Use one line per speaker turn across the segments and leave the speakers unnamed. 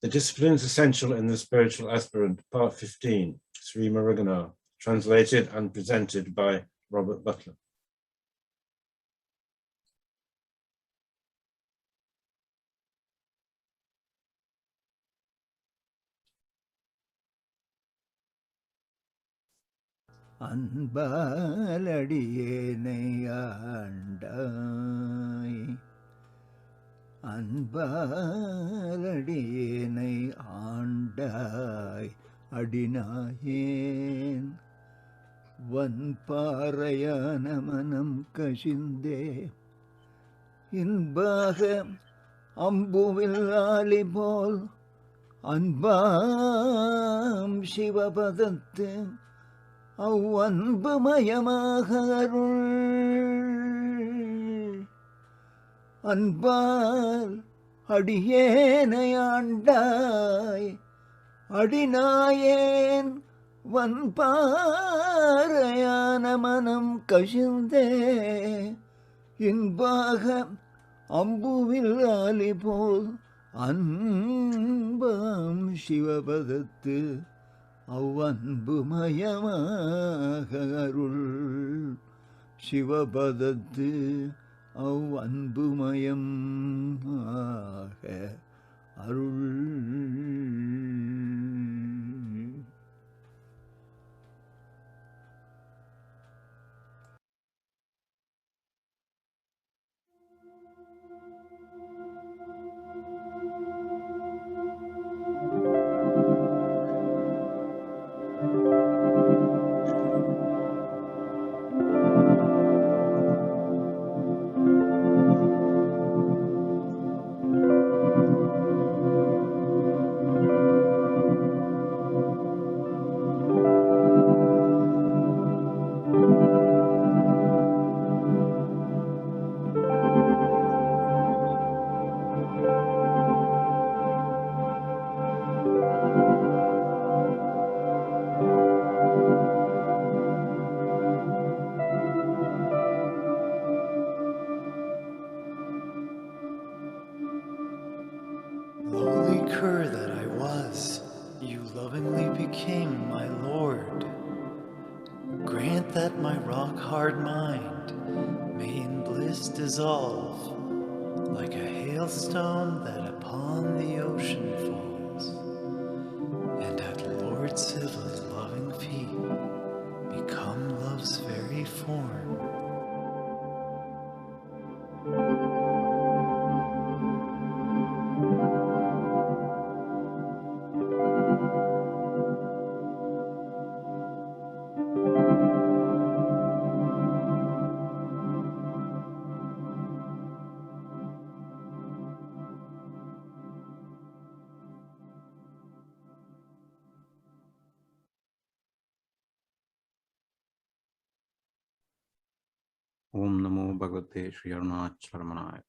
The Disciplines Essential in the Spiritual Aspirant, Part 15, Sri Muruganar, translated and presented by Robert Butler.
அன்பாலடியேனை ஆண்டாய், அன்பாலடியேனை ஆண்டாய், அடிநாயேன் வன்பாறையான மனம் கசிந்தே, இன்பாக அம்புவில் ஆலி போல் அன்பாம் சிவபதத்து அவ்வன்புமயமாக அருள், அன்பால் அடியேனை ஆண்டாய், அடிநாயேன் வன்பாறையான மனம் கசிந்தே, இன்பாக அம்புவில் ஆலி போல் அன்பாம் சிவபதத்து அவ்வன்புமயமாக அருள், சிவபதத்து அவ்வன்புமயமாக அருள்.
Hard mind may in bliss dissolve, like a hailstone that upon the ocean falls, and at Lord Siva's loving feet become love's very form.
Om Namo Bhagavate Sri Ramana.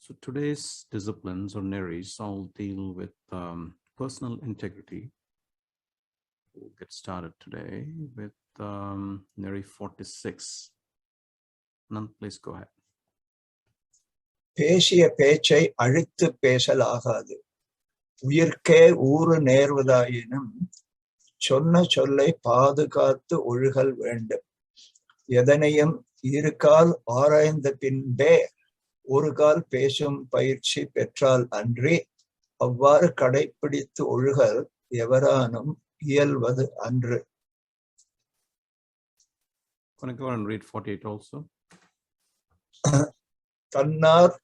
So today's disciplines or Neris all deal with personal integrity. We'll get started today with Neri 46. Anand, please go ahead.
பேசிய பேச்சை அழித்து பேசலாகாது. உயிர்க்கே ஊறு நேர்வதாயினும் சொன்ன சொல்லை பாதுகாத்து ஒழுகல் வேண்டும். எதனையும் இருகால் ஆராய்ந்த பின்பே ஒரு கால் பேசும் பயிற்சி பெற்றால் அன்றி அவ்வாறு கடைப்பிடித்து ஒழுகல் எவரானும் இயல்வது அன்று.
Can I go and read 48 also?
தன்னார்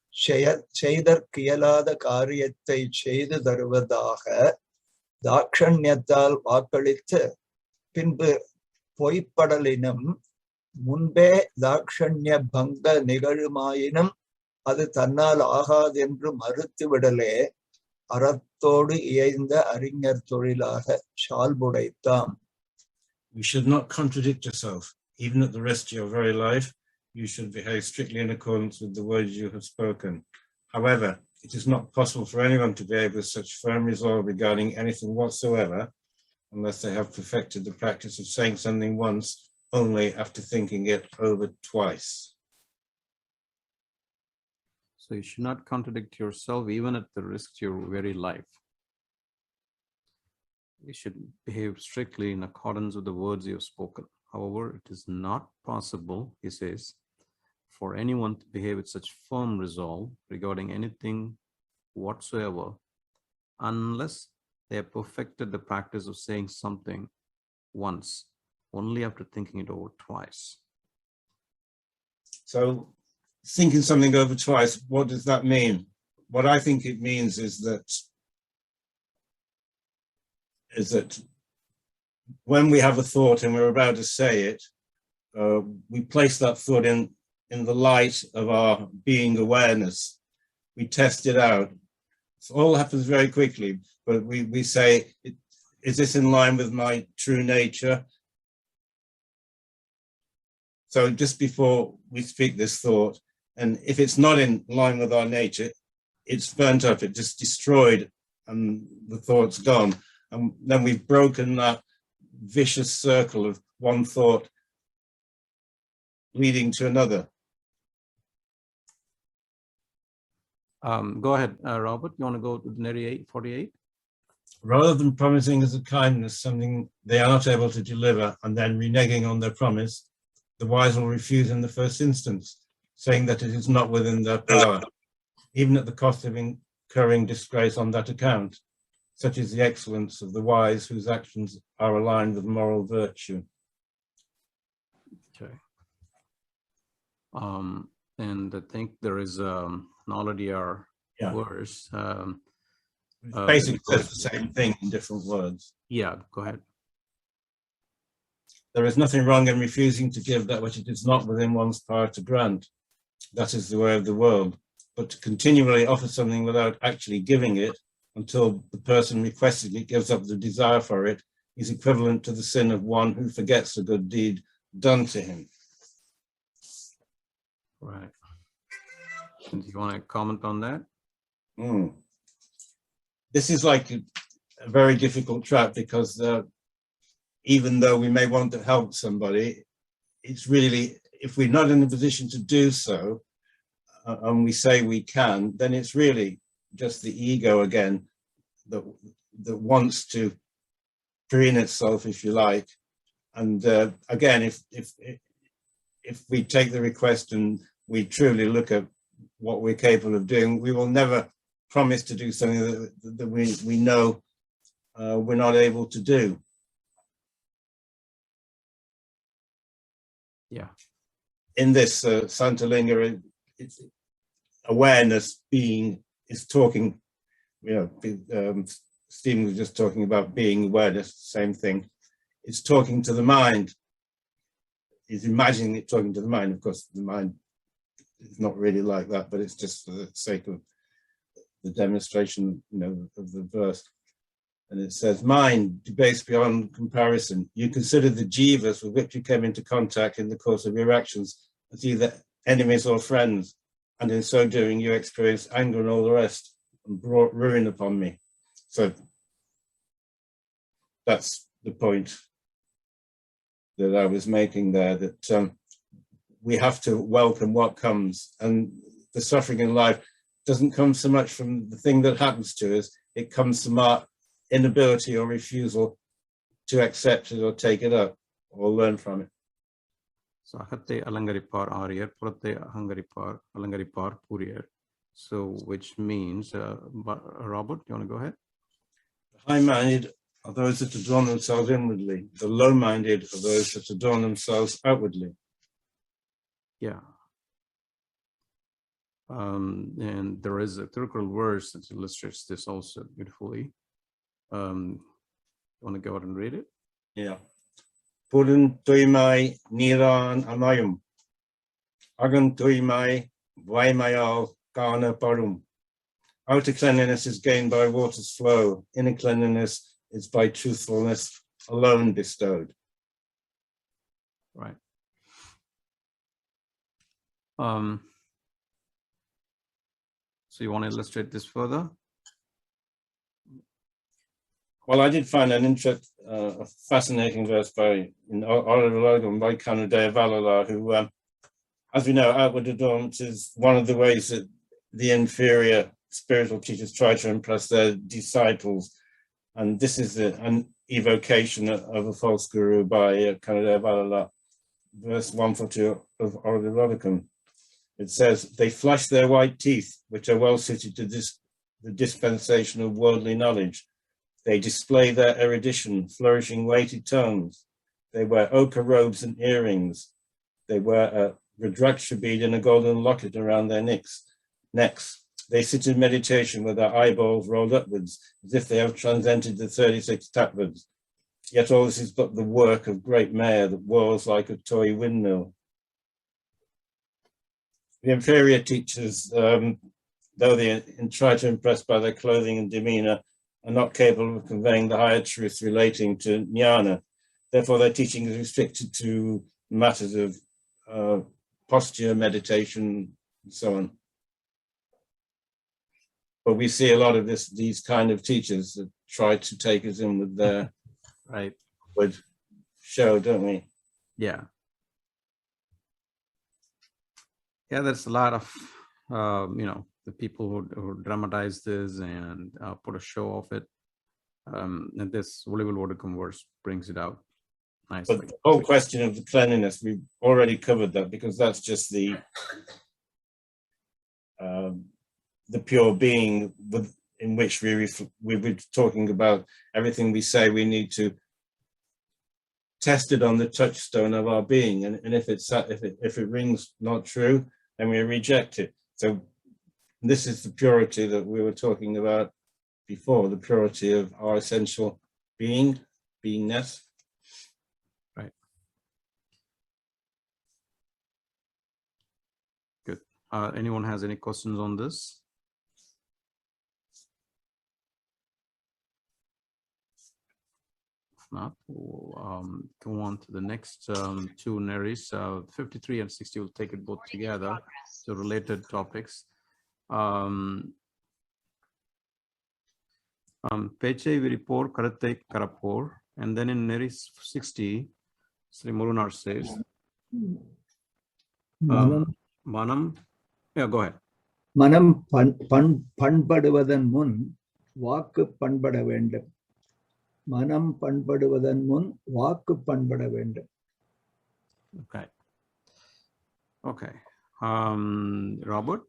செய்தற்கியலாத காரியத்தை செய்து தருவதாக தாட்சண்யத்தால் வாக்களித்து பின்பு பொய்ப்படலினும் முன்பே தாட்சண்ய பங்க நிகழுமாயினும் அது தன்னால் ஆகாதென்று மறுத்து விடலே அறத்தோடு இயைந்த அறிஞர் தொழிலாக சால்புடைத்தாம்.
You should not contradict yourself. Even at the rest of your very life, you should behave strictly in accordance with the words you have spoken. However, it is not possible for anyone to behave with such firm resolve regarding anything whatsoever unless they have perfected the practice of saying something once only after thinking it over twice. So So you should not contradict yourself even at the risk to your very life. You should behave strictly in accordance with the words you have spoken. However, it is not possible, he says, for anyone to behave with such firm resolve regarding anything whatsoever unless they have perfected the practice of saying something once, only after thinking it over twice.
So thinking something over twice, what does that mean? What I think it means is that when we have a thought and we're about to say it, we place that thought in the light of our being awareness. We test it out. It all happens very quickly, but we say, is this in line with my true nature? So just before we speak this thought, and if it's not in line with our nature, it's burnt up, it just destroyed, and the thought's gone. And then we've broken that vicious circle of one thought leading to another.
Go ahead, Robert. You want to go to Neri 48?
Rather than promising as a kindness something they are not able to deliver and then reneging on their promise, the wise will refuse in the first instance, saying that it is not within their power, even at the cost of incurring disgrace on that account. Such is the excellence of the wise whose actions are aligned with moral virtue.
Okay. And I think there is an Naladiar verse.
Basically says the same thing in different words.
Yeah, go ahead.
There is nothing wrong in refusing to give that which it is not within one's power to grant. That is the way of the world. But to continually offer something without actually giving it until the person requesting it gives up the desire for it is equivalent to the sin of one who forgets a good deed done to him.
Right. And do you want to comment on that?
This is like a very difficult trap because even though we may want to help somebody, it's really, if we're not in a position to do so, and we say we can, then it's really just the ego again that wants to preen itself, if you like. And again, if we take the request and we truly look at what we're capable of doing, we will never promise to do something that we know we're not able to do.
Yeah.
In this Santalinga, it's awareness being is talking, Stephen was just talking about being awareness, same thing. It's talking to the mind. He's imagining it talking to the mind. Of course, the mind is not really like that, but it's just for the sake of the demonstration, of the verse. And it says, mind, debased beyond comparison. You consider the jivas with which you came into contact in the course of your actions as either enemies or friends. And in so doing, you experienced anger and all the rest and brought ruin upon me. So that's the point that I was making there, that we have to welcome what comes. And the suffering in life doesn't come so much from the thing that happens to us, it comes from our inability or refusal to accept it or take it up or learn from it.
So Ahate Alangaripar Aryer, Purate Ahangaripar, Alangaripar Purier. So which means, Robert, you want to go ahead?
The high-minded are those that adorn themselves inwardly. The low-minded are those that adorn themselves outwardly.
Yeah. And there is a theoretical verse that illustrates this also beautifully. You want to go ahead and read it?
Yeah. Purun tuimai niran amayum. Agan tuimai vaimayal kana parum. Outer cleanliness is gained by water's flow. Inner cleanliness is by truthfulness alone bestowed.
Right. So you want to illustrate this further?
Well, I did find a fascinating verse by Oliver Logan by Kanudaya Valala, who, as we know, outward adornment is one of the ways that the inferior spiritual teachers try to impress their disciples. And this is an evocation of a false guru by Kanadeva Valala, verse 142 of Orodivadakam. It says, they flush their white teeth, which are well suited to the dispensation of worldly knowledge. They display their erudition, flourishing weighty tones. They wear ochre robes and earrings. They wear a Rudraksha bead and a golden locket around their necks. They sit in meditation with their eyeballs rolled upwards, as if they have transcended the 36 tattvas. Yet all this is but the work of great Maya that whirls like a toy windmill. The inferior teachers, though they try to impress by their clothing and demeanor, are not capable of conveying the higher truth relating to jnana. Therefore, their teaching is restricted to matters of posture, meditation, and so on. But we see a lot of these kind of teachers that try to take us in with their
right
would show, don't we?
Yeah, there's a lot of the people who dramatize this and put a show of it, and this Volleyball Vodacom verse brings it out nicely.
But the whole question of the cleanliness, we've already covered that, because that's just the pure being in which we were talking about. Everything we say, we need to test it on the touchstone of our being, and if it rings not true, then we reject it. So this is the purity that we were talking about before, the purity of our essential beingness.
Right. Good. Anyone has any questions on this? Not, we'll go on to the next two Neris. 53 and 60, we'll take it both together, so related topics. Peche viripor karate karapor, and then in Neris 60, Sri Muruganar says, Manam, yeah, go ahead.
Manam பண்படுவதன் முன் வாக்கு பண்பட வேண்டும். மனம் பண்படுவதன் முன் வாக்கு பண்பட வேண்டும்.
Okay. Robert?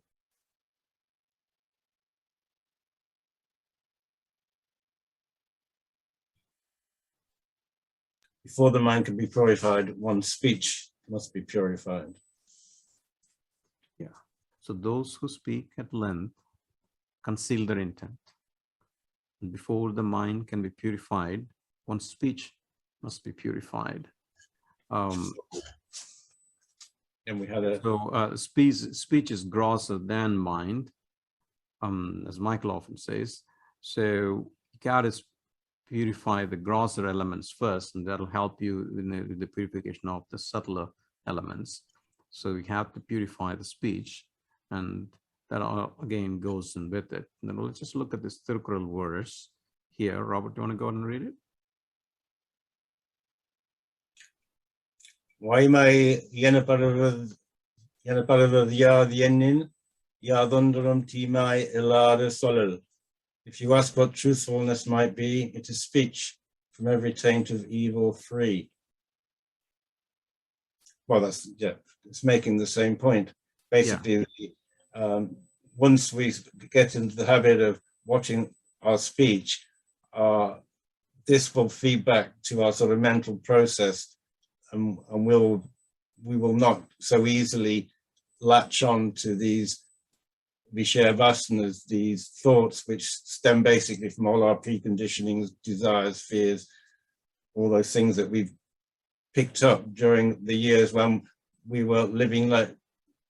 Before the mind can be purified, one's speech must be purified.
Yeah. So those who speak at length conceal their intent. And before the mind can be purified, one's speech must be purified.
And we had
speech is grosser than mind, as Michael often says. So you got to purify the grosser elements first, and that'll help you in the purification of the subtler elements. So we have to purify the speech, and that again goes in with it. And then let's just look at this Thirukkural verse here. Robert, do you want to go ahead and read it?
Waimai Yenaparavad Yadyenin Yadondaram Timai Ilada Solil. If you ask what truthfulness might be, it is speech from every taint of evil free. Well, it's making the same point. Basically, once we get into the habit of watching our speech, this will feed back to our sort of mental process, and we will not so easily latch on to these Vishaya vasanas, these thoughts which stem basically from all our preconditionings, desires, fears, all those things that we've picked up during the years when we were living like,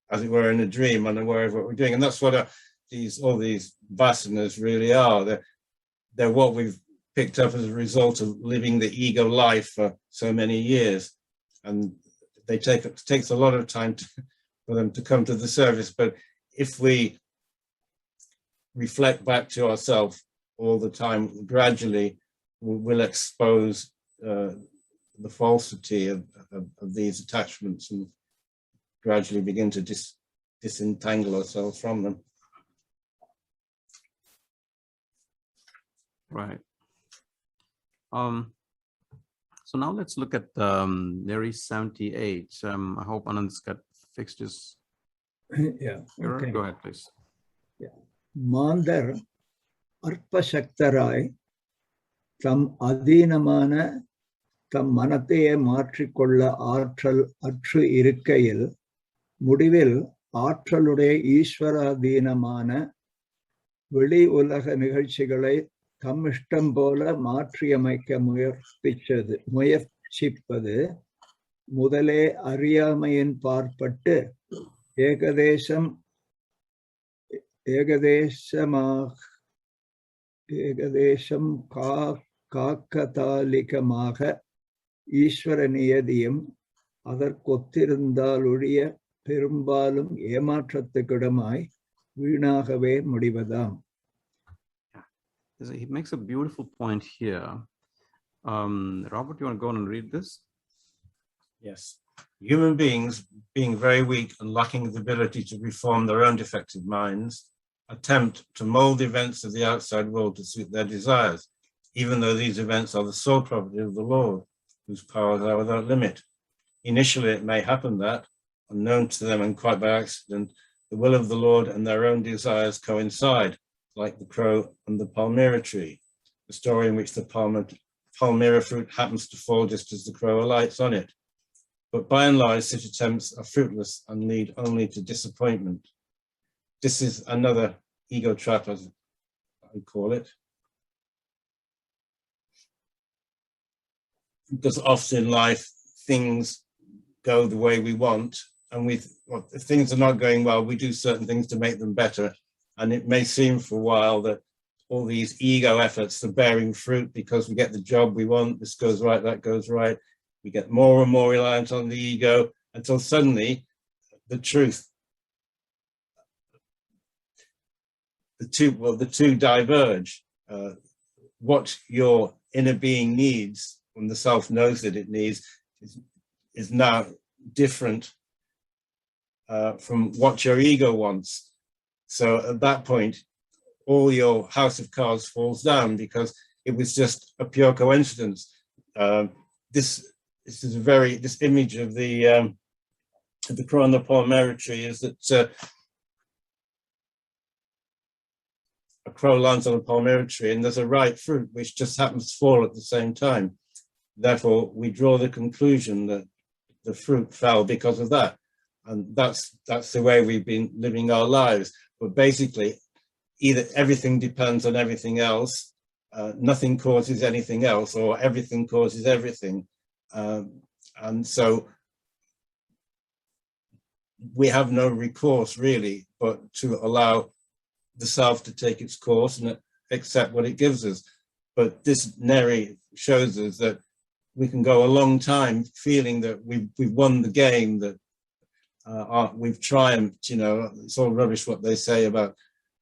as it were, in a dream, unaware of what we're doing. And that's what all these vasanas really are. They're what we've picked up as a result of living the ego life for so many years. And it takes a lot of time for them to come to the surface. But if we reflect back to ourselves all the time, gradually we'll expose the falsity of these attachments and gradually begin to disentangle ourselves from them.
Right. So now let's look at Neri 78. I hope Anand's got fixed his
Yeah,
error.
okay.
Go ahead, please.
மாந்தர் அற்பசக்தராய் தம் அதீனமான தம் மனத்தையே மாற்றிக்கொள்ள ஆற்றல் அற்று இருக்கையில் முடிவில் ஆற்றலுடைய ஈஸ்வராதீனமான வெளி உலக நிகழ்ச்சிகளை தம் இஷ்டம் போல மாற்றியமைக்க முயற்சிப்பது முதலே அறியாமையின் பார்ப்பட்டு ஏகதேசம் காக்கதாலிகமாக ஈஸ்வர நியதியும் அதற்கொத்திருந்தால் ஒழிய பெரும்பாலும் ஏமாற்றத்துக்கிடமாய் வீணாகவே முடிவதாம்.
He makes a beautiful point here. Robert, you want to go on and read this?
Yes. Human beings, being very weak and lacking the ability to reform their own defective minds, attempt to mold the events of the outside world to suit their desires, even though these events are the sole property of the Lord, whose powers are without limit. Initially, it may happen that, unknown to them and quite by accident, the will of the Lord and their own desires coincide, like the crow and the palmyra tree, the story in which the palmyra fruit happens to fall just as the crow alights on it. But by and large, such attempts are fruitless and lead only to disappointment. This is another ego trap, as I call it. Because often in life, things go the way we want, and if things are not going well, we do certain things to make them better. And it may seem for a while that all these ego efforts are bearing fruit because we get the job we want, this goes right, that goes right. We get more and more reliant on the ego until suddenly the truth, the two diverge. What your inner being needs, when the self knows that it needs, is now different from what your ego wants. So at that point, all your house of cards falls down because it was just a pure coincidence. This image of the crow and the palmyra tree is that a crow lands on a palmyra tree and there's a ripe fruit which just happens to fall at the same time. Therefore, we draw the conclusion that the fruit fell because of that. And that's the way we've been living our lives. But basically, either everything depends on everything else, nothing causes anything else, or everything causes everything. And so we have no recourse really, but to allow the self to take its course and accept what it gives us. But this Neri shows us that we can go a long time feeling that we've won the game, that we've triumphed. You know, it's all rubbish what they say about,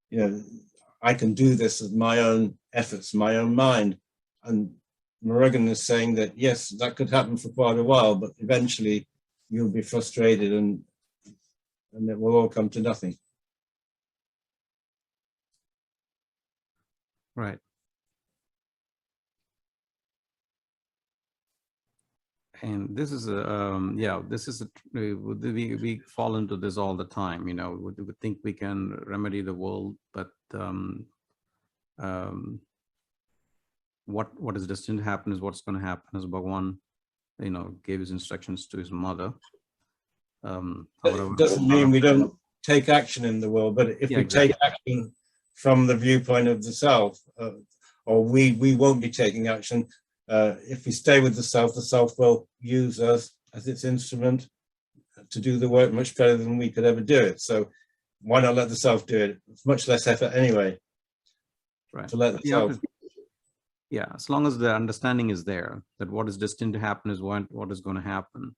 you know, I can do this with my own efforts, my own mind. And Muruganar is saying that, yes, that could happen for quite a while, but eventually you'll be frustrated and it will all come to nothing.
Right. And this is we fall into this all the time. You know, we think we can remedy the world, but what is destined to happen is what's going to happen, as Bhagavan, you know, gave his instructions to his mother.
It doesn't mean we don't take action in the world, but if we take action from the viewpoint of the self, or we won't be taking action. If we stay with the self will use us as its instrument to do the work much better than we could ever do it. So why not let the self do it? It's much less effort anyway.
Right.
To let the self.
Yeah, as long as the understanding is there that what is destined to happen is what is going to happen,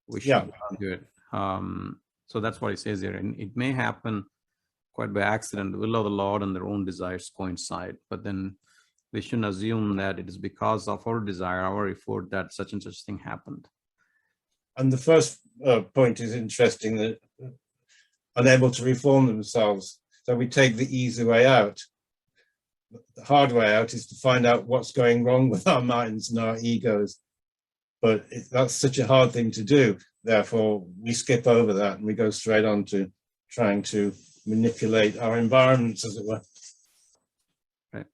we should do it. So that's what he says here, and it may happen quite by accident. The will of the Lord and their own desires coincide, but then we shouldn't assume that it is because of our desire, our effort, that such and such thing happened.
And the first point is interesting, that unable to reform themselves. So we take the easy way out. the hard way out is to find out what's going wrong with our minds and our egos. But that's such a hard thing to do. Therefore, we skip over that and we go straight on to trying to manipulate our environments, as it were.
Right.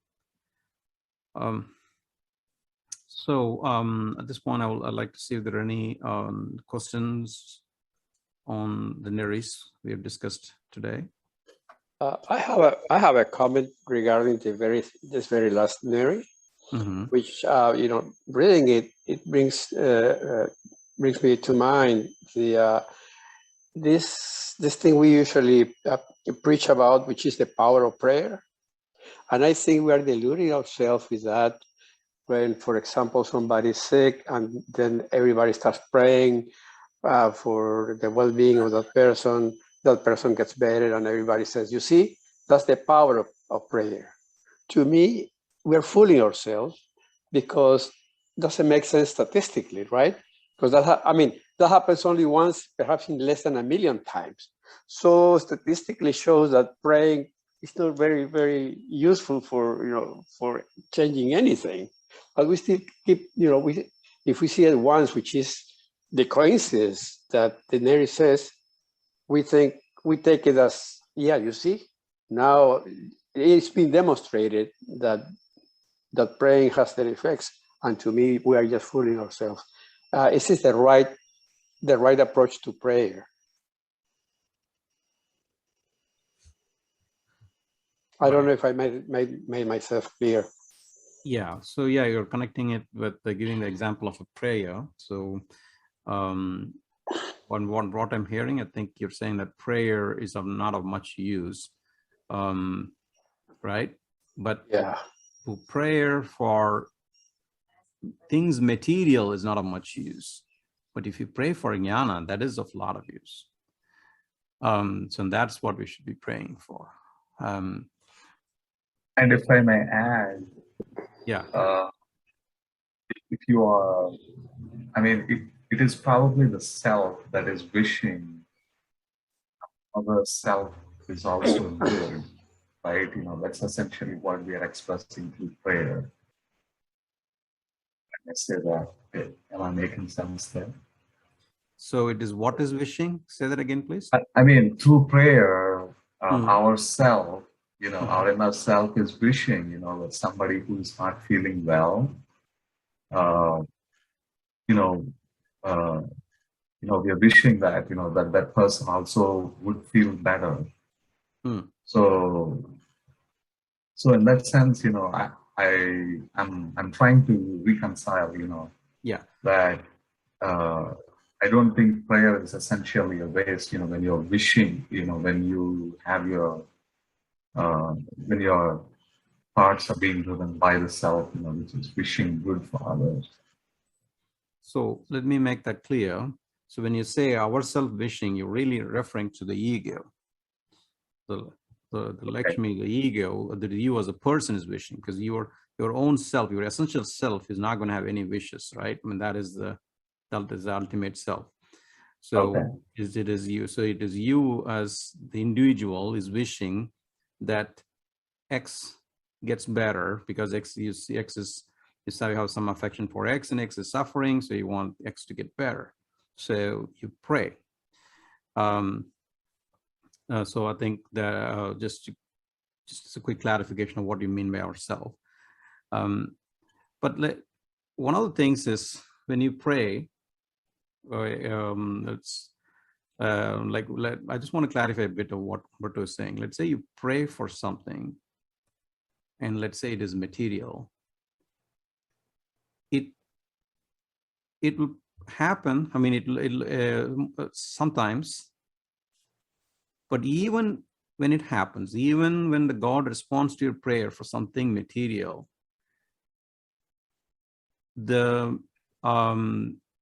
At this point, I'd like to see if there are any questions on the Neris we have discussed today.
I have a comment regarding this very last Neri, which reading it brings me to mind this thing we usually preach about, which is the power of prayer. And I think we are deluding ourselves with that when, for example, somebody's sick and then everybody starts praying for the well-being of that person gets better and everybody says, you see, that's the power of prayer. To me, we're fooling ourselves because it doesn't make sense statistically, right? Because that happens only once, perhaps in less than 1 million times. So statistically shows that praying is not very, very useful for changing anything. But we still keep, if we see it once, which is the coincidence that the Neri says, we take it as, yeah, you see, now it's been demonstrated that praying has their effects, and to me, we are just fooling ourselves. Is this the right approach to prayer? I don't know if I made myself clear.
Yeah. So yeah, you're connecting it with giving the example of a prayer. So what I'm hearing, I think you're saying that prayer is not of much use, right? But
yeah,
prayer for things material is not of much use. But if you pray for jnana, that is of a lot of use. So that's what we should be praying for.
And if I may add,
yeah.
If you are, it is probably the self that is wishing other self is also good, right? That's essentially what we are expressing through prayer. I say that. Am I making sense there?
So it is what is wishing? Say that again, please.
Through prayer, our self, our inner self is wishing, that somebody who is not feeling well, we are wishing that, that person also would feel better. So in that sense, I'm trying to reconcile, that I don't think prayer is essentially a waste, when you're wishing, when you have when your thoughts are being driven by the self, which is wishing good for others.
So let me make that clear. So when you say our self-wishing, you're really referring to the ego. The Lakshmi, the ego, the you as a person is wishing, because your own self, your essential self is not going to have any wishes, right? That is the ultimate self. So it is you. So it is you as the individual is wishing that X gets better, because X, you see, X is, you have some affection for X, and X is suffering, so you want X to get better. So you pray. So I think that just a quick clarification of what you mean by ourself. But one of the things is when you pray, I just want to clarify a bit of what Roberto is saying. Let's say you pray for something, and let's say it is material. It will happen. It'll sometimes. But even when it happens, even when the God responds to your prayer for something material, the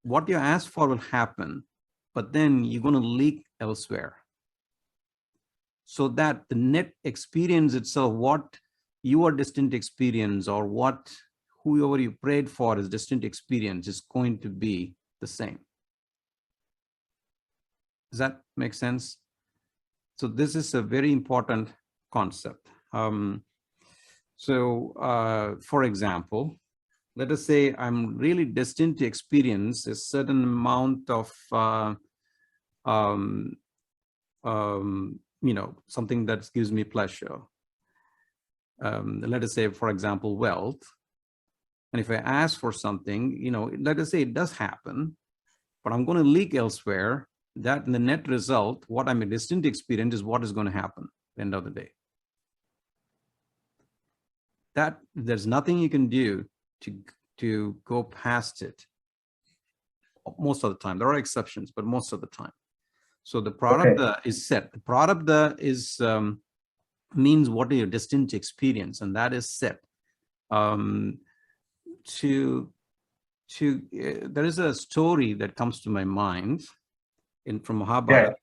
what you ask for will happen, but then you're going to leak elsewhere. So that the net experience itself, what your distinct experience or what whoever you prayed for is distinct experience, is going to be the same. Does that make sense? So this is a very important concept. So, for example, let us say I'm really destined to experience a certain amount of, something that gives me pleasure. Let us say, for example, wealth. And if I ask for something, let us say it does happen, but I'm going to leak elsewhere. That in the net result, what I'm destined to experience is what is going to happen at the end of the day. That there's nothing you can do to go past it. Most of the time, there are exceptions, but most of the time. So the prarabdha is set. The prarabdha is means what you're destined to experience, and that is set. There is a story that comes to my mind from Mahabharata.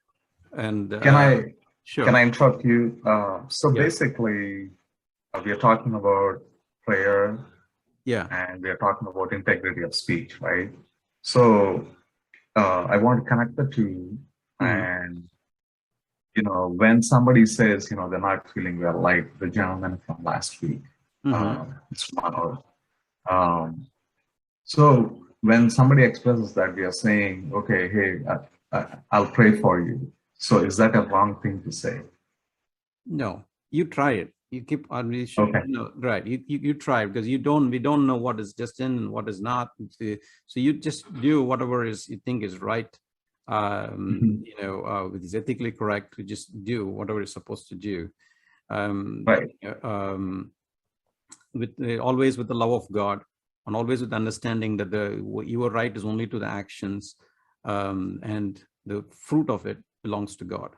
Yeah.
And
Can I interrupt you? Basically, we are talking about prayer.
Yeah.
And we are talking about integrity of speech, right? So I want to connect the two. And when somebody says, they're not feeling well, like the gentleman from last week, it's Manor. So when somebody expresses that, we are saying, okay, hey, I'll pray for you. So is that a wrong thing to say?
No, you try it. You keep on,
okay.
Right. You try, because we don't know what is destined and what is not. So you just do whatever you think is right. It is ethically correct. You just do whatever you're supposed to do.
Right.
Always with the love of God, and always with understanding that your right is only to the actions, and the fruit of it belongs to God.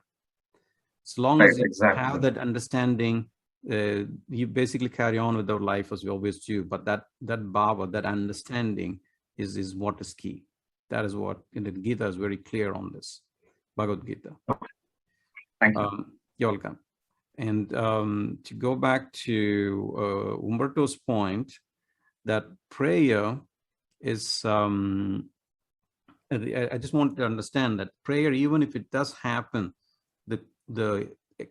As long as you have that understanding, you basically carry on with our life as we always do. But that bhava, that understanding is what is key. That is what in the Gita is very clear on this. Bhagavad Gita.
Thank you.
You're welcome. And to go back to Umberto's point, that prayer is, I just want to understand that prayer, even if it does happen,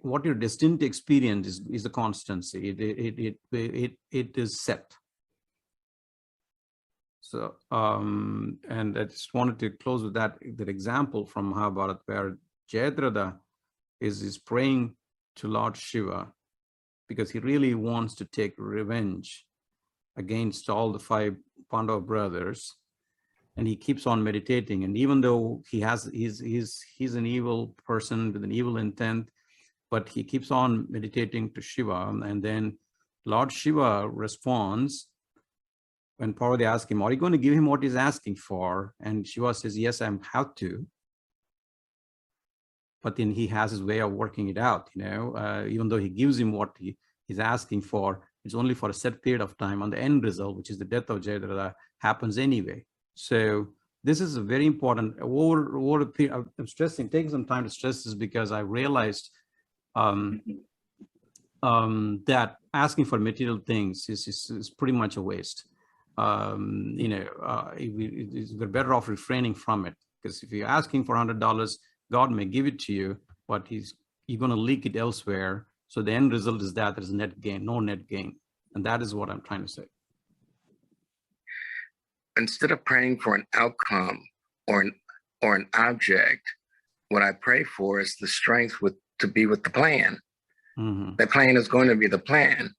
what you're destined to experience is the constancy. It is set. So, and I just wanted to close with that example from Mahabharata, where Jayadratha is praying to Lord Shiva because he really wants to take revenge against all the 5 Pandava brothers, and he keeps on meditating. And even though he's an evil person with an evil intent, but he keeps on meditating to Shiva. And then Lord Shiva responds when Parvati asks him, are you going to give him what he's asking for? And Shiva says, yes, I have to. But then he has his way of working it out, even though he gives him what he's asking for, it's only for a set period of time. And the end result, which is the death of Jayadratha, happens anyway. So this is a very important, over a period, I'm stressing, taking some time to stress this, because I realized that asking for material things is pretty much a waste. We're better off refraining from it, because if you're asking for $100, God may give it to you, but you're going to leak it elsewhere. So the end result is that there's net gain, no net gain. And that is what I'm trying to say.
Instead of praying for an outcome or an object, what I pray for is the strength to be with the plan.
Mm-hmm.
The plan is going to be the plan.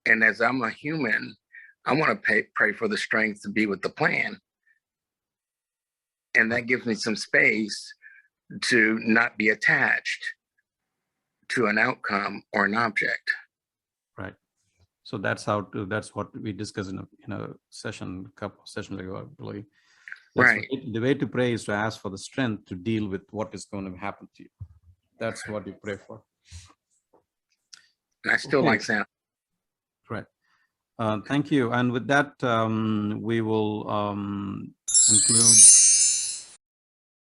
And as I'm a human, I want to pray for the strength to be with the plan. And that gives me some space to not be attached to an outcome or an object.
Right. So that's what we discussed in a session, a couple of sessions ago, I believe.
Right.
The way to pray is to ask for the strength to deal with what is going to happen to you. That's what you pray for.
And I still like sound.
Right. Thank you. And with that, we will conclude